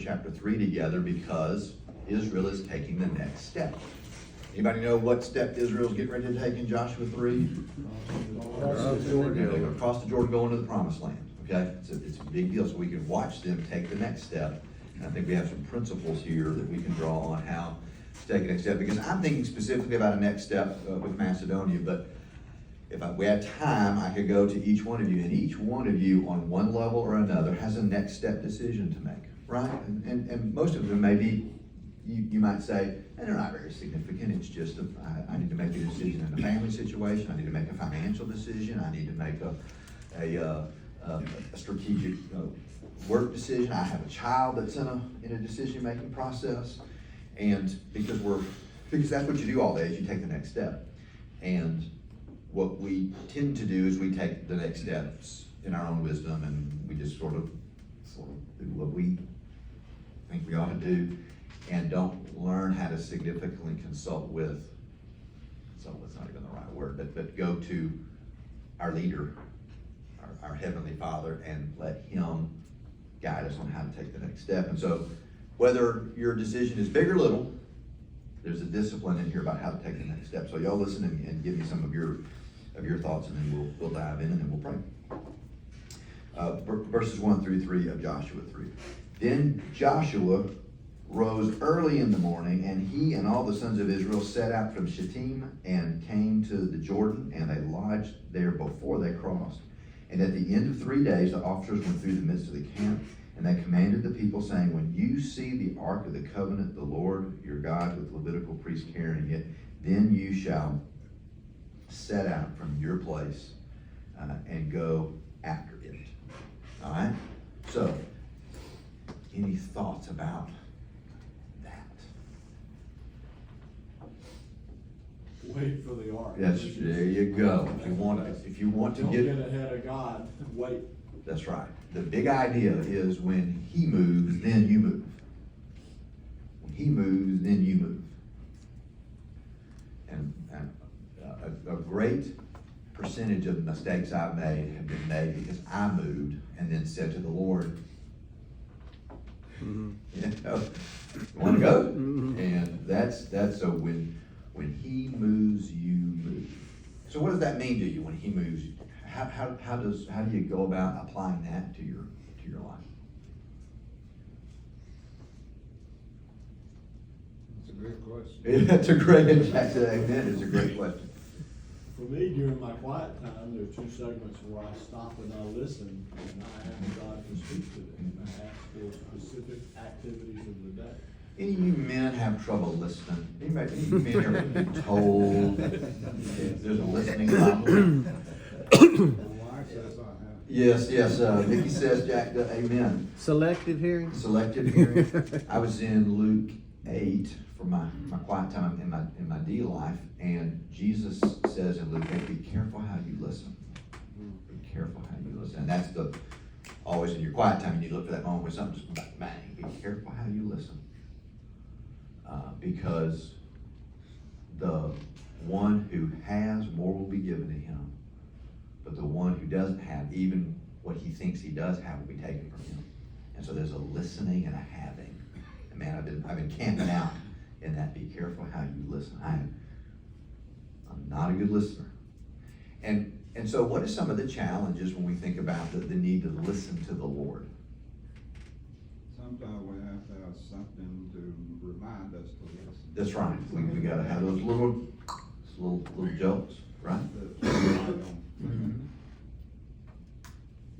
chapter 3 together because Israel is taking the next step. Anybody know what step Israel's getting ready to take in Joshua 3? They're going to cross the Jordan, go into the promised land. Okay? It's a big deal. So we can watch them take the next step. And I think we have some principles here that we can draw on how to take the next step. Because I'm thinking specifically about a next step with Macedonia. But if we had time, I could go to each one of you. And each one of you on one level or another has a next step decision to make. Right? And most of them may be, you might say, and they're not very significant. It's just, I need to make a decision in a family situation. I need to make a financial decision. I need to make a strategic work decision. I have a child that's in a decision-making process. And because that's what you do all day is you take the next step. And what we tend to do is we take the next steps in our own wisdom and we just sort of do what we think we ought to do, and don't learn how to significantly consult with, so it's not even the right word, but go to our leader, our Heavenly Father, and let Him guide us on how to take the next step. And so whether your decision is big or little, there's a discipline in here about how to take the next step. So y'all listen and give me some of your thoughts, and then we'll dive in and then we'll pray. Verses 1 through 3 of Joshua 3. Then Joshua rose early in the morning, and he and all the sons of Israel set out from Shittim and came to the Jordan, and they lodged there before they crossed. And at the end of 3 days, the officers went through the midst of the camp, and they commanded the people, saying, when you see the ark of the covenant, the Lord your God, with Levitical priests carrying it, then you shall set out from your place and go after it. All right? So, any thoughts about that? Wait for the ark. Yes, there you go. If you want to Don't get ahead of God. Wait. That's right. The big idea is when He moves, then you move. When He moves, then you move. And a great percentage of the mistakes I've made have been made because I moved and then said to the Lord, you want to go? And that's so when He moves, you move. So what does that mean to you when He moves? How do you go about applying that to your life? That's a great question. It's a great, Jack said amen, it's a great question. For me, during my quiet time, there are two segments where I stop and I listen, and I ask God to speak to them. And I ask for specific activities of the day. Any of you men have trouble listening? Any of you men ever been told there's a listening problem? My wife says I have. Yes, Nikki says, Jack, amen. Selective hearing? Selective hearing. I was in Luke 8 for my quiet time in my D life, and Jesus says in Luke 8, be careful how you listen. Be careful how you listen. And that's always in your quiet time, you look for that moment where something just bang. Be careful how you listen. Because the one who has, more will be given to him. But the one who doesn't have, even what he thinks he does have, will be taken from him. And so there's a listening and a having. And man, I've been camping out in that. Be careful how you listen. I'm not a good listener. And so what are some of the challenges when we think about the need to listen to the Lord? Sometimes we have to have something to remind us to listen. That's right. We got to have those little jokes, right?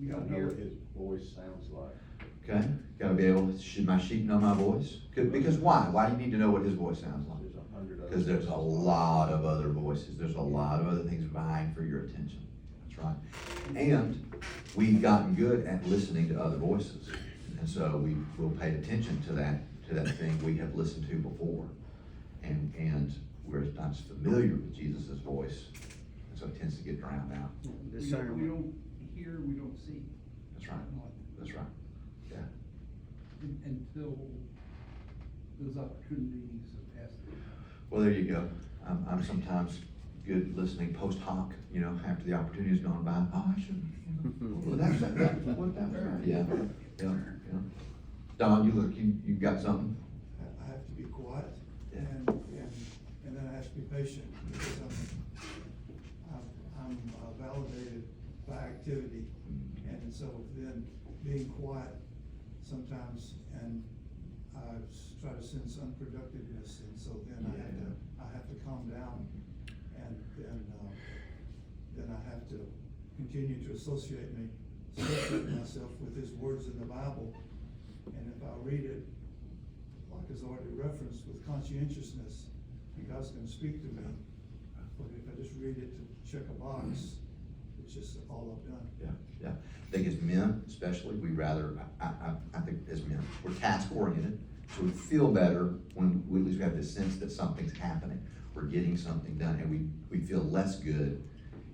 You gotta know what his voice sounds like. Okay, got to be able. Should my sheep know my voice? Because why? Why do you need to know what his voice sounds like? There's 100 other Because there's a lot of other voices. There's a lot of other things vying for your attention. That's right. And we've gotten good at listening to other voices, and so we'll pay attention to that thing we have listened to before, and we're not as familiar with Jesus' voice, and so it tends to get drowned out. We don't hear, we don't see. That's right. That's right. Yeah. Until those opportunities are passed. Well, there you go. I'm sometimes good listening post hoc, after the opportunity's gone by. Oh, I shouldn't. Well, that was right. Yeah. Don, you look, you got something? I have to be quiet Yeah. and then I have to be patient because I'm validated by activity. And so then being quiet sometimes, and I try to sense unproductiveness, and so then I have to calm down, and then I have to continue to associate myself with his words in the Bible. And if I read it, like is already referenced, with conscientiousness, God's gonna speak to me. But if I just read it to check a box, it's just all I've done. Yeah. I think as men, especially, we rather, I think as men, we're task oriented, so we feel better when we at least have this sense that something's happening. We're getting something done, and we feel less good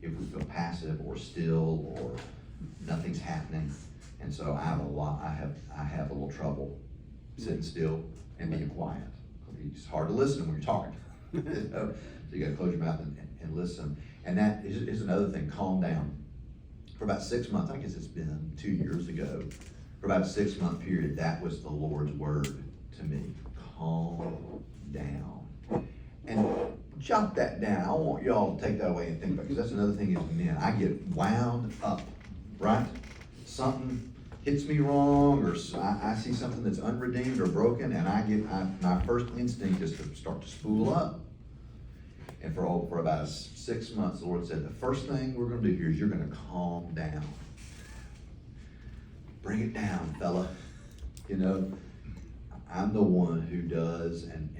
if we feel passive or still or nothing's happening. And so I have a little trouble sitting still and being quiet. It's hard to listen when you're talking. So you gotta close your mouth and listen. And that is another thing, calm down. For about 6 months, I guess it's been 2 years ago, for about a 6-month period, that was the Lord's word to me. Calm down. And jot that down. I want y'all to take that away and think about it, because that's another thing as men. I get wound up, right? Something hits me wrong, or I see something that's unredeemed or broken, and my first instinct is to start to spool up. And for about 6 months, the Lord said, the first thing we're gonna do here is you're gonna calm down. Bring it down, fella. You know, I'm the one who does and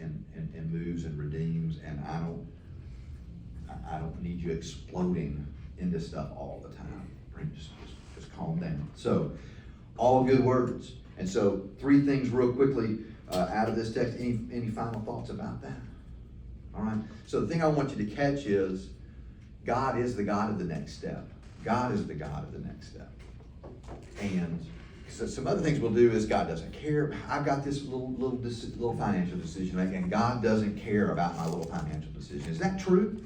moves and redeems, and I don't need you exploding into stuff all the time. Just calm down. So, all good words. And so, 3 things real quickly out of this text. Any final thoughts about that? All right. So the thing I want you to catch is God is the God of the next step. God is the God of the next step. And so some other things we'll do is God doesn't care. I've got this little financial decision, and God doesn't care about my little financial decision. Is that true?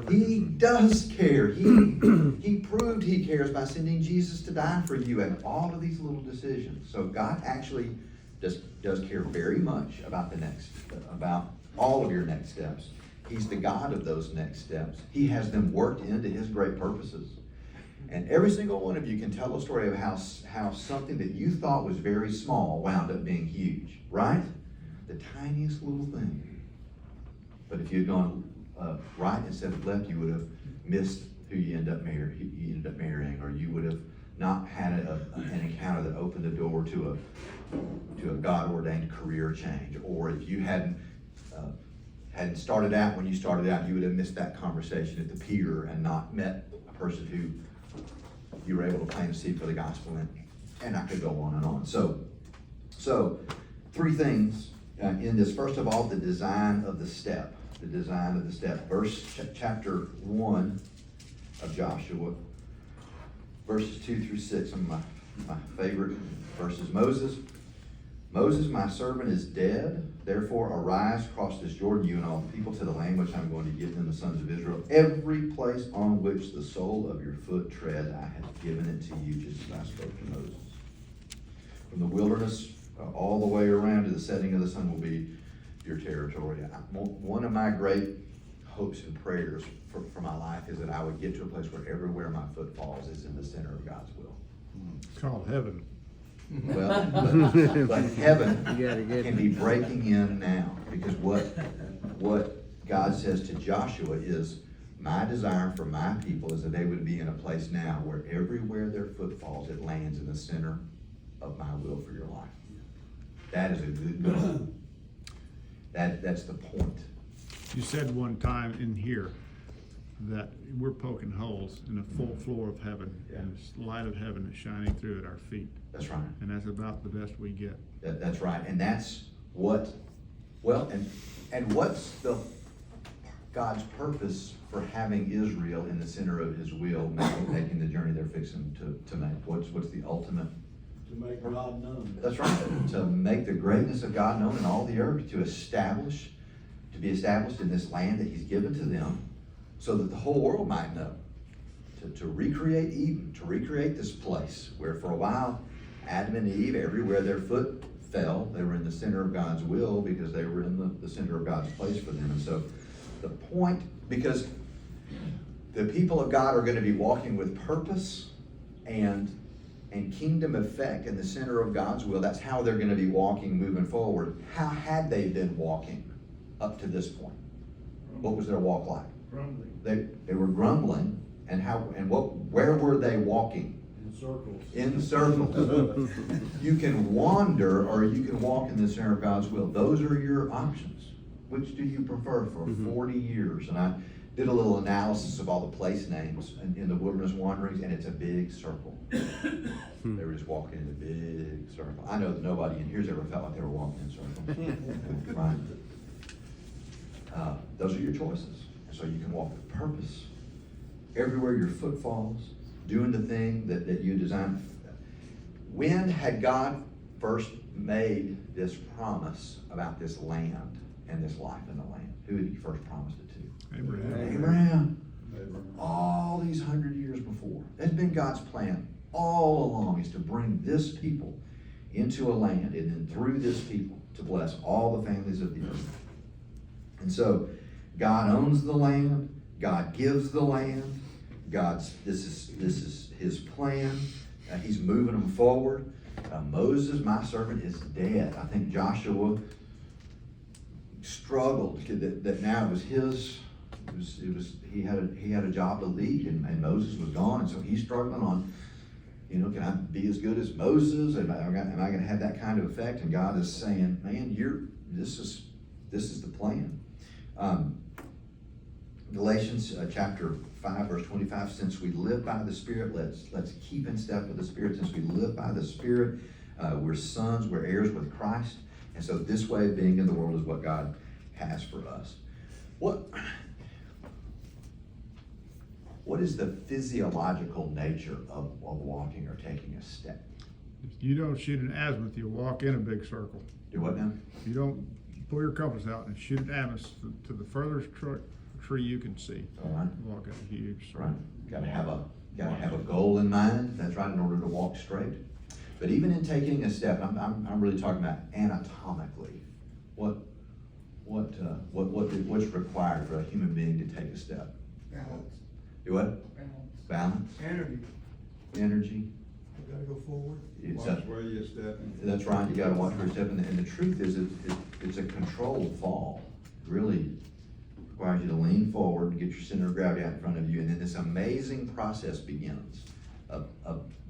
He does care. He proved he cares by sending Jesus to die for you and all of these little decisions. So God actually does care very much about about all of your next steps. He's the God of those next steps. He has them worked into his great purposes. And every single one of you can tell a story of how something that you thought was very small wound up being huge, right? The tiniest little thing. But if you'd gone right instead of left, you would have missed who you ended up marrying, or you would have not had an encounter that opened the door to a God-ordained career change. Or if you hadn't started out when you started out, you would have missed that conversation at the pier and not met a person who you were able to plant a seed for the gospel in. And I could go on and on. So 3 things in this. First of all, the design of the step. The design of the step. Chapter 1 of Joshua, verses 2 through 6, some of my favorite verses. Moses, my servant, is dead. Therefore arise, cross this Jordan, you and all the people, to the land which I'm going to give them, the sons of Israel. Every place on which the sole of your foot treads, I have given it to you, just as I spoke to Moses. From the wilderness all the way around to the setting of the sun will be your territory. One of my great hopes and prayers for my life is that I would get to a place where everywhere my foot falls is in the center of God's will. It's called heaven. Well, but heaven can be breaking in now, because what God says to Joshua is, my desire for my people is that they would be in a place now where everywhere their foot falls, it lands in the center of my will for your life. That is a good goal. That's the point. You said one time in here that we're poking holes in the full floor of heaven, and the light of heaven is shining through at our feet. That's right. And that's about the best we get. That's right. And that's what, and what's God's purpose for having Israel in the center of his will, making the journey they're fixing to make? What's the ultimate? To make God known. That's right. To make the greatness of God known in all the earth, to be established in this land that he's given to them, so that the whole world might know. To recreate Eden, to recreate this place where for a while Adam and Eve, everywhere their foot fell, they were in the center of God's will because they were in the center of God's place for them. And so the point, because the people of God are going to be walking with purpose and kingdom effect in the center of God's will. That's how they're going to be walking moving forward. How had they been walking up to this point? What was their walk like? Grumbling. They were grumbling, where were they walking? In circles. In circles. You can wander or you can walk in the center of God's will. Those are your options. Which do you prefer for 40 years? And I did a little analysis of all the place names in the wilderness wanderings, and it's a big circle. They were just walking in a big circle. I know that nobody in here's ever felt like they were walking in circles. Right? Those are your choices. So you can walk with purpose. Everywhere your foot falls, doing the thing that you designed. When had God first made this promise about this land and this life in the land? Who had he first promised it to? Abraham. Abraham. Abraham. All these 100 years before. That's been God's plan all along, is to bring this people into a land and then through this people to bless all the families of the earth. And so God owns the land. God gives the land. This is his plan. He's moving them forward. Moses, my servant, is dead. I think Joshua struggled that now it was his. He had a job to lead, and Moses was gone, and so he's struggling on. Can I be as good as Moses? Am I going to have that kind of effect? And God is saying, man, this is the plan. Galatians chapter 5 verse 25, since we live by the Spirit, let's keep in step with the Spirit. Since we live by the Spirit, we're sons, we're heirs with Christ. And so this way of being in the world is what God has for us. What is the physiological nature of walking or taking a step? If you don't shoot an azimuth, you'll walk in a big circle. Do what now? You don't pull your compass out and shoot an azimuth to the furthest tree you can see. All right. Walk at a huge circle. Right. Gotta have a goal in mind. That's right, in order to walk straight. But even in taking a step, I'm really talking about anatomically. What's required for a human being to take a step? Balance. Do what? Balance. Energy. You gotta go forward. Watch where you're stepping. That's right. You gotta watch where you're stepping. And the truth is, it's a controlled fall. It really requires you to lean forward and get your center of gravity out in front of you, and then this amazing process begins.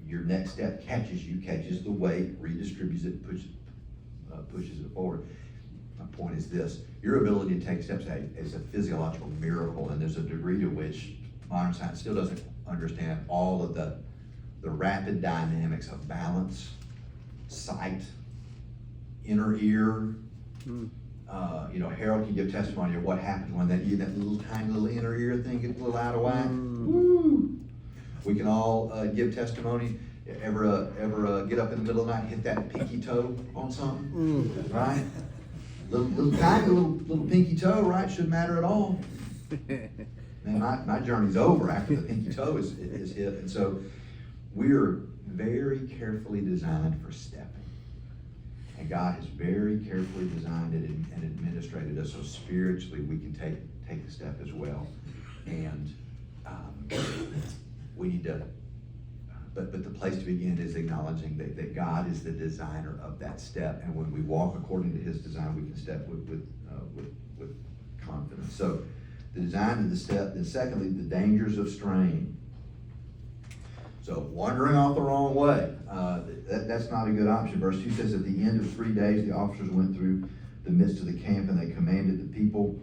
Your next step catches the weight, redistributes it, pushes it forward. My point is this: your ability to take steps is a physiological miracle, and there's a degree to which modern science still doesn't understand all of the rapid dynamics of balance, sight, inner ear. Harold can give testimony of what happens when that little tiny little inner ear thing gets a little out of whack. Woo! We can all give testimony. Ever get up in the middle of the night and hit that pinky toe on something, right? Little pinky toe, right? Shouldn't matter at all. Man, my journey's over after the pinky toe is hit, and so we're very carefully designed for stepping. And God has very carefully designed it and administrated us so spiritually we can take the step as well. And we need to, but the place to begin is acknowledging that God is the designer of that step. And when we walk according to his design, we can step with confidence. So the design of the step, and secondly, the dangers of straying. So wandering off the wrong way, that's not a good option. Verse 2 says, at the end of 3 days, the officers went through the midst of the camp, and they commanded the people,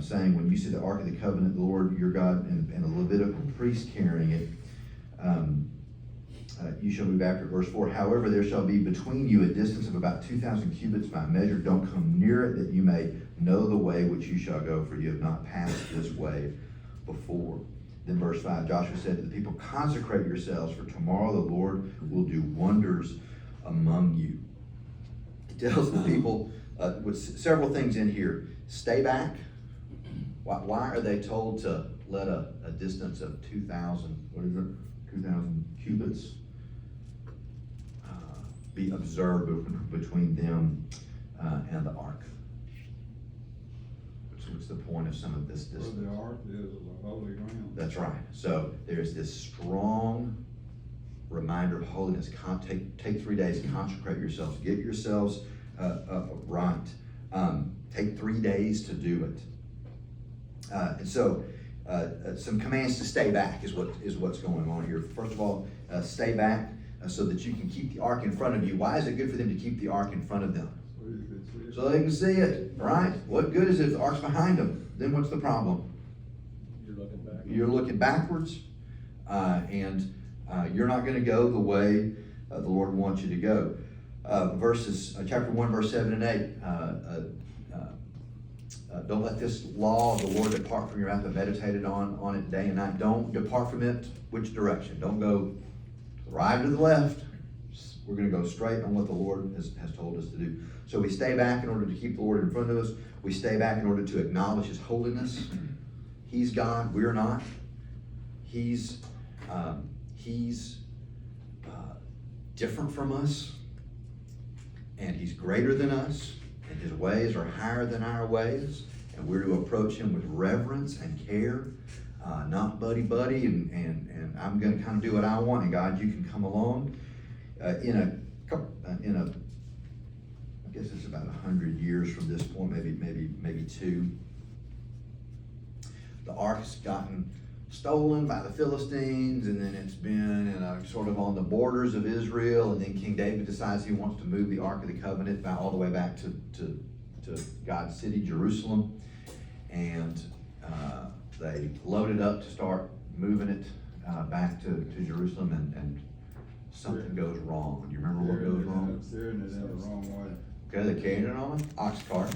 saying, when you see the Ark of the Covenant, the Lord your God, and the Levitical priest carrying it, you shall move after it. Verse 4, however, there shall be between you a distance of about 2,000 cubits by measure. Don't come near it, that you may know the way which you shall go, for you have not passed this way before. Then verse 5, Joshua said to the people, consecrate yourselves, for tomorrow the Lord will do wonders among you. He tells the people with several things in here. Stay back. Why are they told to let a distance of 2,000, 2,000 cubits be observed between them and the ark. What's the point of some of this? Where the ark is the holy ground. That's right. So there's this strong reminder of holiness. Take 3 days, consecrate yourselves, get yourselves right. Take 3 days to do it. And so some commands to stay back is what's going on here. First of all, stay back so that you can keep the ark in front of you. Why is it good for them to keep the ark in front of them? So you can see it. So they can see it, right? What good is it if the ark's behind them? Then what's the problem? You're looking back. You're looking backwards, and you're not going to go the way the Lord wants you to go. Chapter 1, verse 7 and 8. Don't let this law of the Lord depart from your mouth, but meditate on it day and night. Don't depart from it. Which direction? Don't go to the right or the left. We're going to go straight on what the Lord has told us to do. So we stay back in order to keep the Lord in front of us. We stay back in order to acknowledge His holiness. He's God, we're not. He's different from us, and He's greater than us, and His ways are higher than our ways, and we're to approach Him with reverence and care, not buddy, and I'm going to kind of do what I want, and God, you can come along. I guess it's about 100 years from this point, maybe 2. The ark's gotten stolen by the Philistines, and then it's been sort of on the borders of Israel, and then King David decides he wants to move the Ark of the Covenant all the way back to God's city, Jerusalem, and they loaded up to start moving it back to Jerusalem, and something goes wrong. Do you remember what goes wrong? Steering it in the wrong way. Okay, they're carrying it on an ox cart.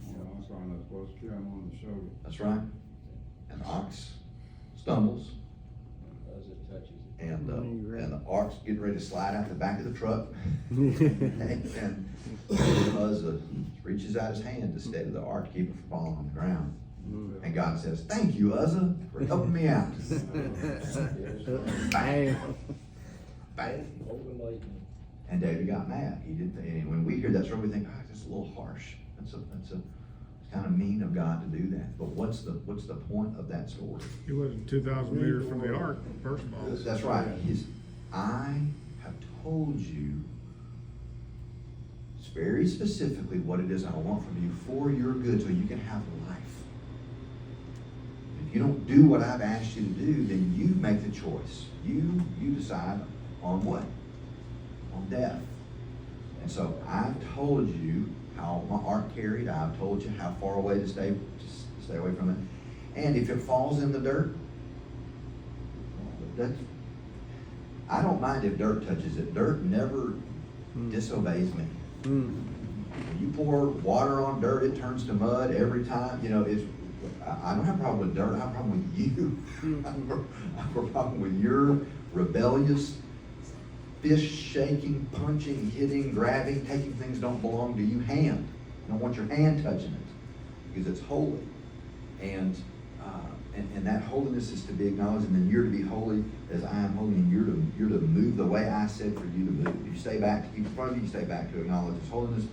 You know, it's on that's supposed to carry them on the shoulder. That's right. And the ox stumbles, As it touches it. and the ark's getting ready to slide out the back of the truck. and Uzzah reaches out his hand to steady the ark, keep it from falling on the ground. And God says, "Thank you, Uzzah, for helping me out." Bang. Bang. And David got mad. He did. And when we hear that story, we think, that's a little harsh. It's kind of mean of God to do that. But what's the point of that story? He wasn't 2,000 meters from the ark, first of all. That's right. I have told you very specifically what it is I want from you for your good, so you can have life. If you don't do what I've asked you to do, then you make the choice. You decide on what? On death. And so I've told you how my ark carried. I've told you how far away to stay away from it. And if it falls in the dirt, I don't mind if dirt touches it. Dirt never disobeys me. You pour water on dirt, it turns to mud every time. I don't have a problem with dirt. I have a problem with you. I have a problem with your rebellious, fist-shaking, punching, hitting, grabbing, taking things don't belong to you hand. You don't want your hand touching it because it's holy. And that holiness is to be acknowledged, and then you're to be holy as I am holy, and you're to move the way I said for you to move. You stay back to keep in front of you, you stay back to acknowledge His holiness.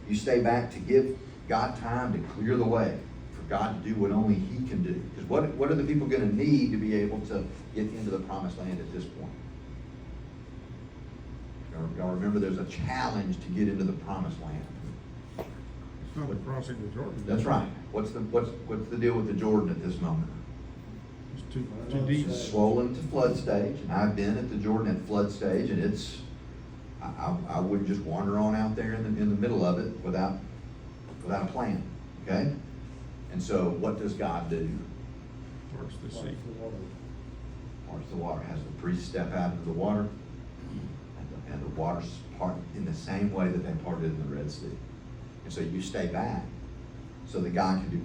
You stay back to give God time to clear the way for God to do what only He can do. Because what are the people going to need to be able to get into the promised land at this point? Y'all remember there's a challenge to get into the promised land. It's not the crossing the Jordan. That's right. What's the deal with the Jordan at this moment? It's too deep. It's swollen to flood stage, and I've been at the Jordan at flood stage, and it's I wouldn't just wander on out there in the middle of it without a plan. Okay? And so what does God do? Parts the sea. Parts the water. Has the priest step out into the water, and the waters part in the same way that they parted in the Red Sea. And so you stay back so that God can do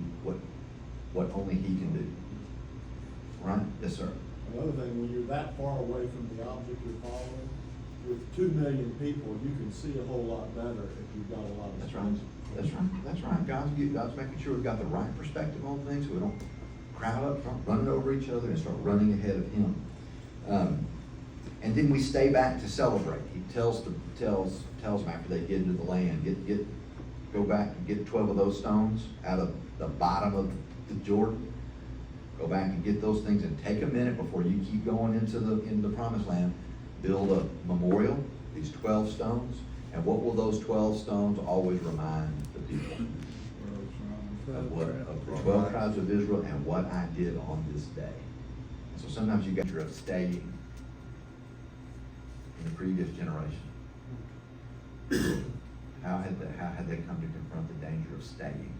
what only He can do. Right? Yes, sir. Another thing, when you're that far away from the object you're following, with 2 million people, you can see a whole lot better if you've got a lot of That's space. right. That's right. That's right. God's making sure we've got the right perspective on things, so we don't crowd up front, running over each other, and start running ahead of Him. And then we stay back to celebrate. tells them after they get into the land, go back and get 12 of those stones out of the bottom of the Jordan. Go back and get those things and take a minute before you keep going into the promised land. Build a memorial, these 12 stones. And what will those 12 stones always remind the people? Of the 12 tribes of Israel and what I did on this day. And so sometimes you got your of staying in the previous generation. How had they come to confront the danger of staying?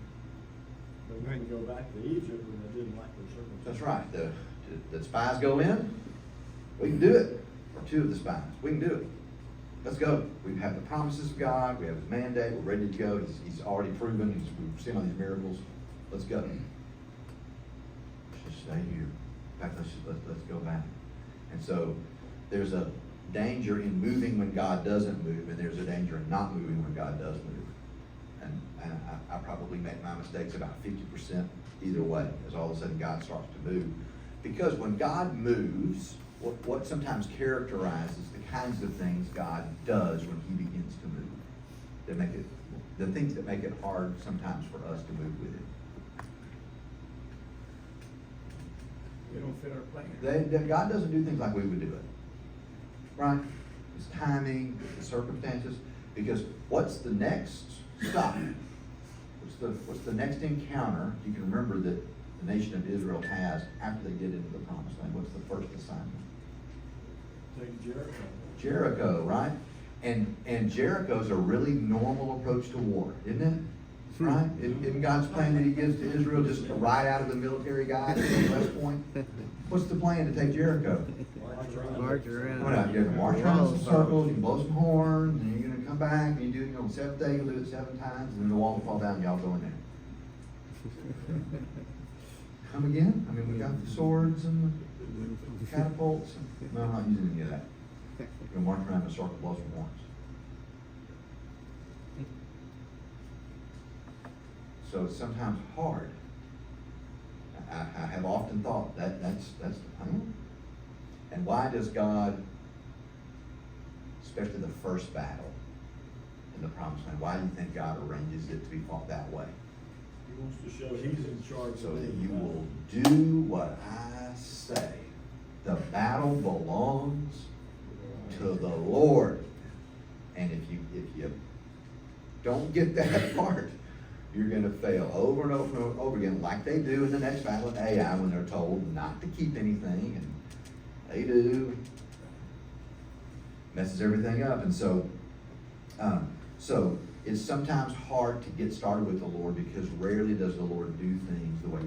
They wouldn't go back to Egypt when they didn't like their circumstances. That's right. The spies go in. We can do it. Or 2 of the spies. We can do it. Let's go. We have the promises of God. We have His mandate. We're ready to go. He's already proven. We've seen all these miracles. Let's go. Let's just stay here. In fact, let's go back. And so there's a danger in moving when God doesn't move, and there's a danger in not moving when God does move. And I probably make my mistakes about 50% either way, as all of a sudden God starts to move. Because when God moves, what sometimes characterizes the kinds of things God does when He begins to move, that make it, the things that make it hard sometimes for us to move with Him. We don't fit our plan. God doesn't do things like we would do it. Right? It's timing, the circumstances. Because what's the next stop? What's the next encounter you can remember that the nation of Israel has after they get into the promised land? What's the first assignment? Take Jericho. Jericho, right? And Jericho's a really normal approach to war, isn't it? Right? Isn't God's plan that He gives to Israel just to ride out of the military guide at West Point? What's the plan to take Jericho? March around. What out, you're gonna march around some circles, you can blow some horns, and you're gonna come back, and you do it on the 7th day, you'll do it 7 times, and then the wall will fall down, and y'all go in there. Come again? I mean, we got the swords and the catapults. No, I'm not using any of that. You're gonna march around in a circle, blow some horns. So it's sometimes hard. I have often thought that's the plan. And why does God, especially the first battle in the promised land, why do you think God arranges it to be fought that way? He wants to show He's in charge. So that you will do what I say. The battle belongs to the Lord. And if you don't get that part, you're going to fail over and over and over again, like they do in the next battle in Ai when they're told not to keep anything, and they do. Messes everything up. And so it's sometimes hard to get started with the Lord, because rarely does the Lord do things the way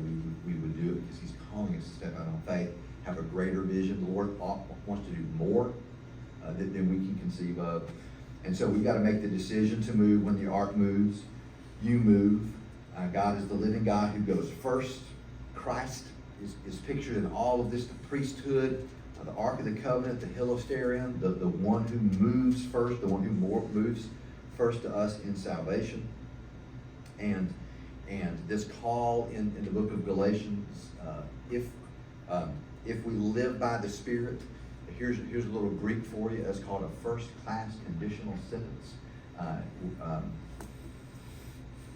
we would do it, because He's calling us to step out on faith, have a greater vision. The Lord wants to do more than we can conceive of. And so we've got to make the decision to move. When the ark moves, you move. God is the living God who goes first. Christ is pictured in all of this, the priesthood, the Ark of the Covenant, the Hill of Stereon, the one who moves first, the one who moves first to us in salvation. And this call in the book of Galatians, if we live by the Spirit, here's a little Greek for you. It's called a first-class conditional sentence.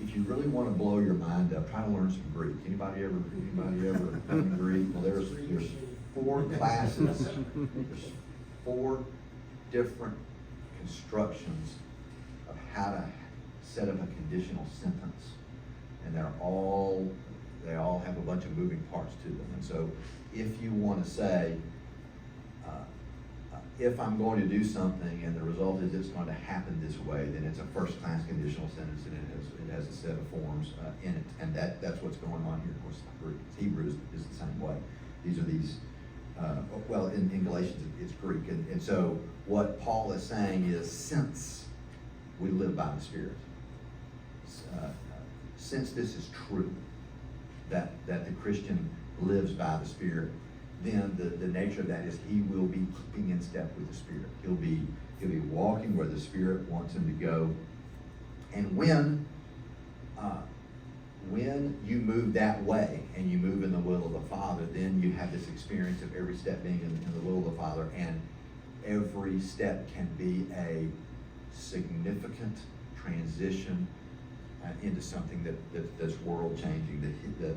If you really want to blow your mind up, try to learn some Greek. Anybody ever learn Greek? Well, there's 4 classes. There's 4 different constructions of how to set up a conditional sentence, and they all have a bunch of moving parts to them. And so, if you want to say, if I'm going to do something and the result is it's going to happen this way, then it's a first-class conditional sentence, and it has a set of forms in it, and that's what's going on here. Of course, Hebrew is the same way. These are these. In Galatians it's Greek, and so what Paul is saying is, since we live by the Spirit, since this is true, that the Christian lives by the Spirit, then the nature of that is he will be keeping in step with the Spirit. He'll be walking where the Spirit wants him to go. And when you move that way and you move in the will of the Father, then you have this experience of every step being in the will of the Father. And every step can be a significant transition into something that's world changing. The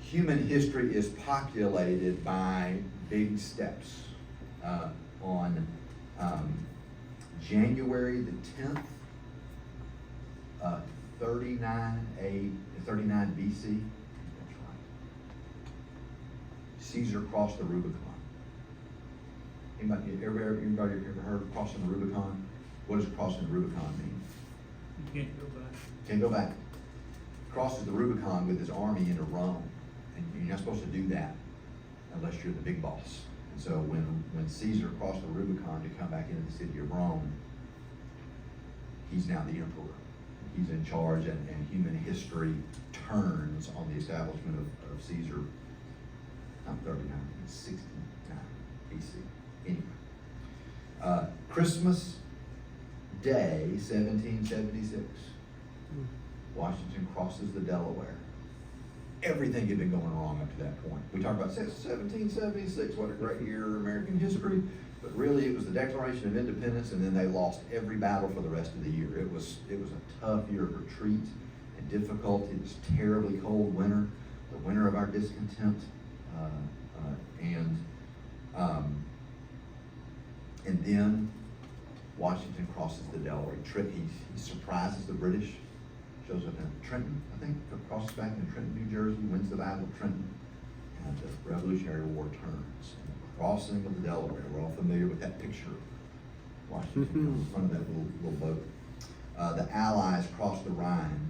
human history is populated by big steps. On January the 10th, 39 BC, that's right, Caesar crossed the Rubicon. Anybody ever heard of crossing the Rubicon? What does crossing the Rubicon mean? You can't go back. Can't go back. Crosses the Rubicon with his army into Rome, and you're not supposed to do that unless you're the big boss. And so when Caesar crossed the Rubicon to come back into the city of Rome, he's now the emperor. He's in charge, and human history turns on the establishment of Caesar, not 39, 69 BC. Anyway, Christmas Day, 1776. Washington crosses the Delaware. Everything had been going wrong up to that point. We talk about 1776, what a great year in American history, but really it was the Declaration of Independence, and then they lost every battle for the rest of the year. It was a tough year of retreat and difficult. It was terribly cold winter, the winter of our discontent, and then Washington crosses the Delaware. He surprises the British, shows up in Trenton, I think, crosses back in Trenton, New Jersey, wins the Battle of Trenton, and the Revolutionary War turns. And the crossing of the Delaware, we're all familiar with that picture. Washington in front of that little boat. The Allies crossed the Rhine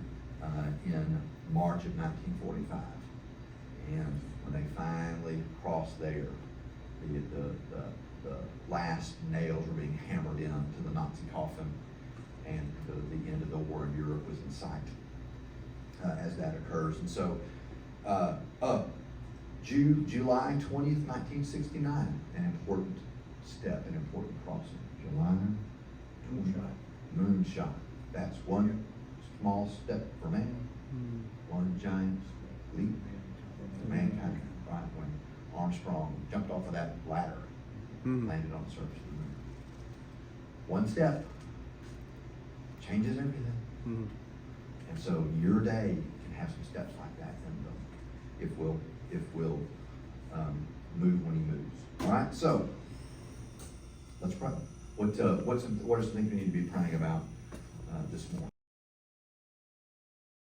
in March of 1945. And when they finally crossed there, the last nails were being hammered into the Nazi coffin, and the end of the war in Europe was in sight as that occurs. And so, July 20th, 1969, an important step, an important crossing. July moonshot. That's one small step for man, one giant leap for mankind. Right when Armstrong jumped off of that ladder, landed on the surface of the moon. One step changes everything. And so your day can have some steps like that in them, if we'll move when he moves. All right, so let's pray. What are some things we need to be praying about this morning?